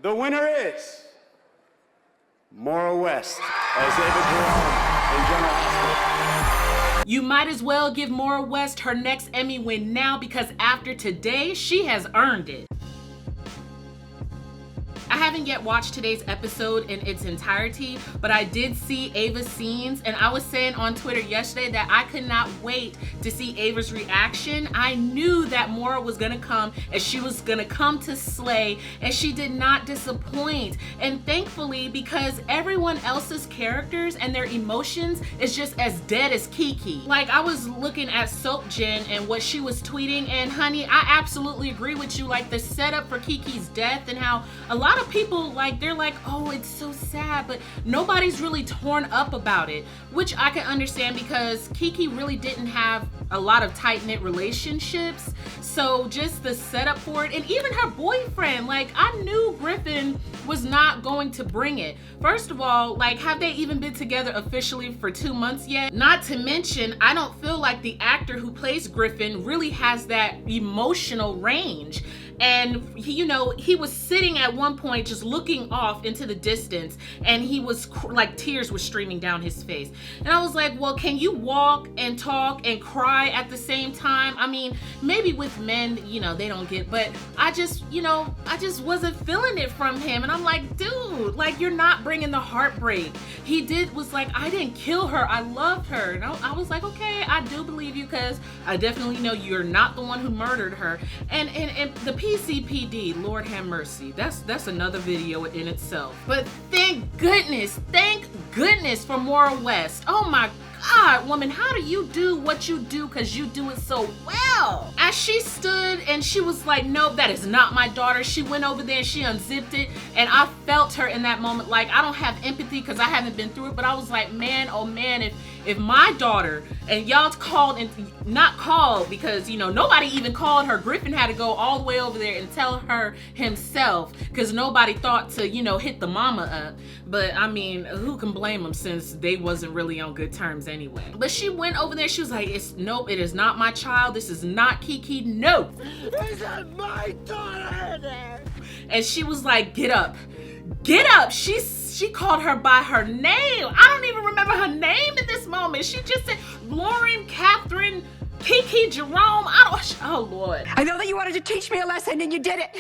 The winner is Maura West as Ava Jerome in General Hospital. You might as well give Maura West her next Emmy win now, because after today, she has earned it. I haven't yet watched today's episode in its entirety, but I did see Ava's scenes, and I was saying on Twitter yesterday that I could not wait to see Ava's reaction. I knew that Maura was gonna come and she was gonna come to slay, and she did not disappoint. And thankfully, because everyone else's characters and their emotions is just as dead as Kiki. Like, I was looking at Soap Jen and what she was tweeting, and honey, I absolutely agree with you. Like, the setup for Kiki's death and how a lot of people, like, they're like, oh, it's so sad, but nobody's really torn up about it, which I can understand because Kiki really didn't have a lot of tight-knit relationships. So just the setup for it, and even her boyfriend, like, I knew Griffin was not going to bring it. First of all, like, have they even been together officially for 2 months yet? Not to mention, I don't feel like the actor who plays Griffin really has that emotional range. And he, you know, he was sitting at one point just looking off into the distance, and he was like, tears were streaming down his face. And I was like, well, can you walk and talk and cry at the same time? I mean, maybe with men, you know, they don't get, but I just, you know, I just wasn't feeling it from him. And I'm like, dude, like, you're not bringing the heartbreak. He was like, I didn't kill her, I loved her. And I was like, okay, I do believe you, because I definitely know you're not the one who murdered her. And the PCPD, Lord have mercy, that's another video in itself. But thank goodness for Maura West. Oh my God, woman, how do you do what you do? Because you do it so well. As she stood and she was like, nope, that is not my daughter. She went over there and she unzipped it, and I felt her in that moment. Like, I don't have empathy because I haven't been through it, but I was like, man, oh man, if my daughter, and y'all called, and not called because, you know, nobody even called her. Griffin had to go all the way over there and tell her himself, because nobody thought to, you know, hit the mama up. But I mean, who can blame them, since they wasn't really on good terms anyway. But she went over there, she was like, nope, it is not my child, this is not Kiki, no. This is my daughter. And she was like, get up, get up. She called her by her name. I don't even remember her name in this moment. She just said Lauren, Catherine, Kiki, Jerome. Oh Lord. I know that you wanted to teach me a lesson and you did it.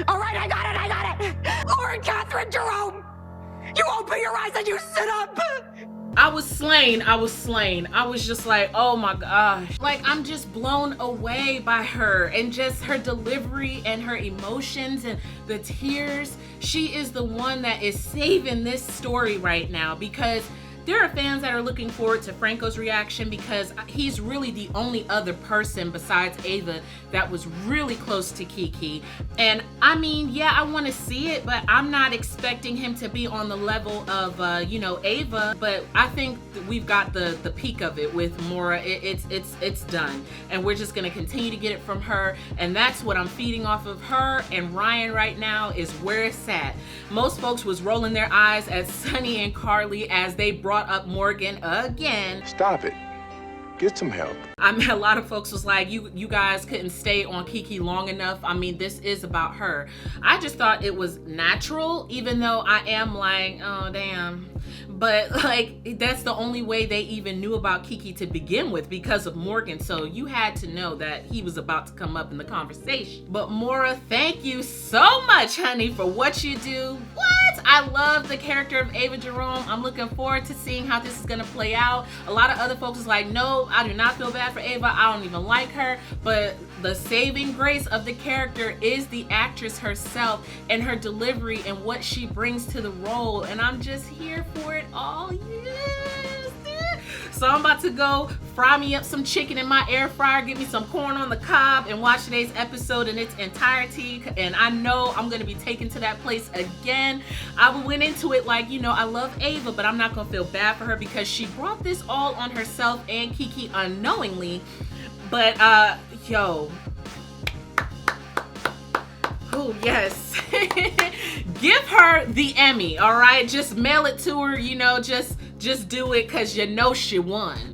All right, I got it. Lauren, Catherine, Jerome. You open your eyes and you sit up. I was slain. I was just like, oh my gosh. Like, I'm just blown away by her, and just her delivery and her emotions and the tears. She is the one that is saving this story right now, because there are fans that are looking forward to Franco's reaction, because he's really the only other person besides Ava that was really close to Kiki. And I mean, yeah, I want to see it, but I'm not expecting him to be on the level of, you know, Ava. But I think that we've got the peak of it with Maura. It's done, and we're just gonna continue to get it from her, and that's what I'm feeding off of her. And Ryan right now is where it's at. Most folks was rolling their eyes at Sonny and Carly as they brought up Morgan again. Stop it. Get some help. I mean, a lot of folks was like, you guys couldn't stay on Kiki long enough. I mean, this is about her. I just thought it was natural, even though I am like, oh damn. But like, that's the only way they even knew about Kiki to begin with, because of Morgan. So you had to know that he was about to come up in the conversation. But Maura, thank you so much, honey, for what you do. What? I love the character of Ava Jerome. I'm looking forward to seeing how this is gonna play out. A lot of other folks is like, no, I do not feel bad for Ava. I don't even like her. But the saving grace of the character is the actress herself and her delivery and what she brings to the role. And I'm just here for it all. Yes. So I'm about to go fry me up some chicken in my air fryer, get me some corn on the cob, and watch today's episode in its entirety. And I know I'm gonna be taken to that place again. I went into it like, you know, I love Ava, but I'm not gonna feel bad for her because she brought this all on herself and Kiki unknowingly. But yo, oh yes. Give her the Emmy, all right? Just mail it to her, you know, just do it, because you know she won.